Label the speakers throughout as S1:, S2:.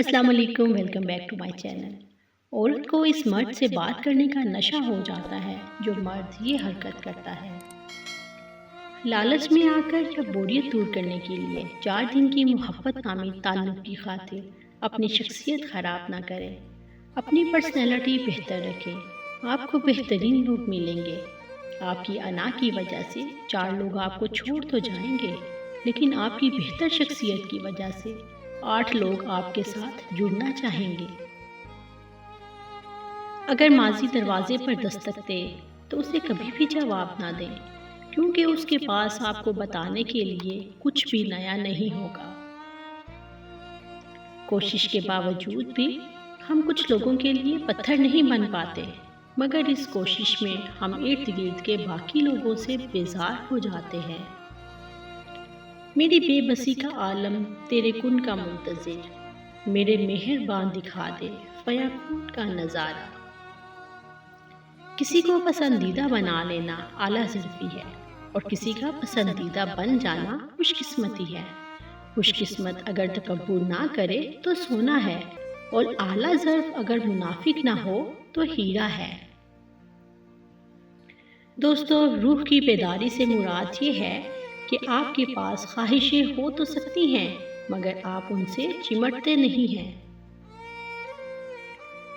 S1: अस्सलाम वालेकुम, welcome back to my channel. औरत को इस मर्द से बात करने का नशा हो जाता है जो मर्द ये हरकत करता है। लालच में आकर या बोरियत दूर करने के लिए 4 दिन की मोहब्बत नामी ताल्लुक़ की खातिर अपनी शख्सियत ख़राब ना करें, अपनी पर्सनैलिटी बेहतर रखें। आपको बेहतरीन लोग मिलेंगे। आपकी अना की वजह से 4 लोग आपको छोड़ तो जाएंगे, लेकिन आपकी बेहतर शख्सियत की वजह से 8 लोग आपके साथ जुड़ना चाहेंगे। अगर माजी दरवाजे पर दस्तक दे तो उसे कभी भी जवाब ना दें, क्योंकि उसके पास आपको बताने के लिए कुछ भी नया नहीं होगा। कोशिश के बावजूद भी हम कुछ लोगों के लिए पत्थर नहीं बन पाते, मगर इस कोशिश में हम इर्द गिर्द के बाकी लोगों से बेजार हो जाते हैं। मेरी बेबसी का आलम तेरे कुन का मुंतज़िर, मेरे मेहरबान दिखा दे फ़याकून का नज़ारा। किसी को पसंदीदा बना लेना आला ज़िर्फ़ी है और किसी का पसंदीदा बन जाना खुशकिस्मती है। खुशकिस्मत अगर तकब्बुर ना करे तो सोना है, और आला ज़र्फ़ अगर मुनाफिक ना हो तो हीरा है। दोस्तों, रूह की बेदारी से मुराद ये है कि आपके पास ख्वाहिशें हो तो सकती हैं, मगर आप उनसे चिमटते नहीं हैं।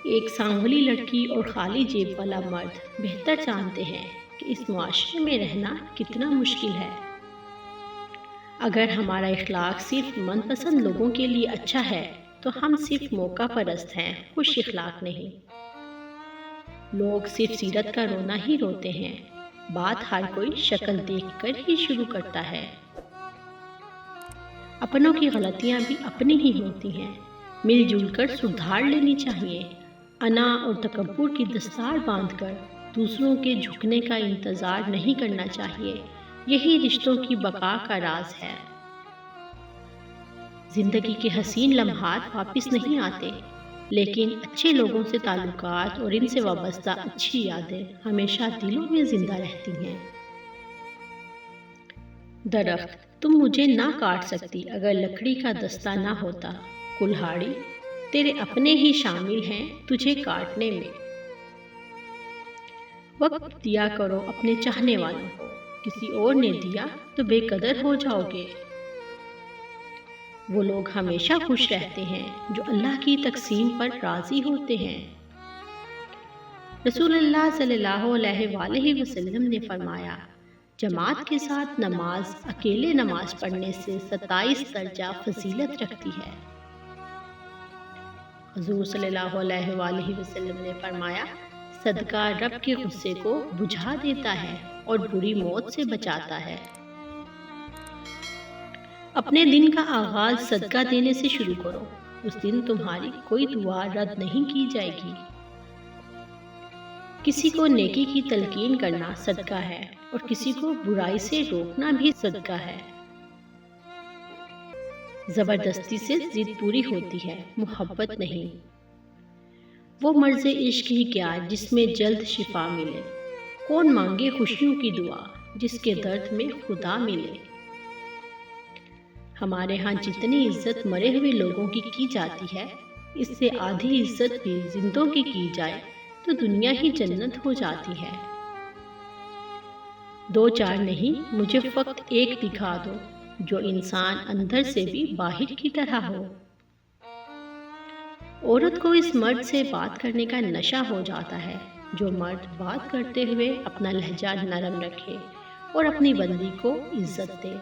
S1: एक सांवली लड़की और खाली जेब वाला मर्द बेहतर जानते हैं कि इस मुआशरे में रहना कितना मुश्किल है। अगर हमारा इखलाक सिर्फ मनपसंद लोगों के लिए अच्छा है तो हम सिर्फ मौका परस्त हैं, खुश इखलाक नहीं। लोग सिर्फ सीरत का रोना ही रोते हैं, बात हर कोई शक्ल देखकर ही शुरू करता है। अपनों की गलतियां भी अपनी ही होती हैं, मिलजुल कर सुधार लेनी चाहिए। अना और तकब्बुर की दस्तार बांधकर दूसरों के झुकने का इंतज़ार नहीं करना चाहिए। यही रिश्तों की बका का राज है। ज़िंदगी के हसीन लम्हात वापस नहीं आते, लेकिन अच्छे लोगों से ताल्लुकात और इनसे वाबस्ता अच्छी यादें हमेशा दिलों में जिंदा रहती हैं। दरख्त, तुम मुझे ना काट सकती अगर लकड़ी का दस्ता ना होता। कुल्हाड़ी, तेरे अपने ही शामिल हैं तुझे काटने में। वक्त दिया करो अपने चाहने वालों को, किसी और ने दिया तो बेकदर हो जाओगे। वो लोग हमेशा खुश रहते हैं जो अल्लाह की तकसीम पर राजी होते हैं। रसूलुल्लाह सल्लल्लाहु अलैहि वसल्लम ने फरमाया, जमात के साथ नमाज अकेले नमाज पढ़ने से 27 दर्जा फजीलत रखती है। हुज़ूर सल्लल्लाहु अलैहि वसल्लम ने फरमाया, सदका रब के गुस्से को बुझा देता है और बुरी मौत से बचाता है। अपने दिन का आगाज सदका देने से शुरू करो, उस दिन तुम्हारी कोई दुआ रद्द नहीं की जाएगी। किसी को नेकी की तलकीन करना सदका है और किसी को बुराई से रोकना भी सदका है। जबरदस्ती से जिद पूरी होती है, मोहब्बत नहीं। वो मर्ज़े इश्क ही क्या जिसमें जल्द शिफा मिले। कौन मांगे खुशियों की दुआ जिसके दर्द में खुदा मिले। हमारे यहाँ जितनी इज्जत मरे हुए लोगों की जाती है, इससे आधी इज्जत भी जिंदों की जाए तो दुनिया ही जन्नत हो जाती है। 2-4 नहीं, मुझे फक्त एक दिखा दो जो इंसान अंदर से भी बाहर की तरह हो। औरत को इस मर्द से बात करने का नशा हो जाता है जो मर्द बात करते हुए अपना लहजा नरम रखे और अपनी बंदी को इज्जत दे।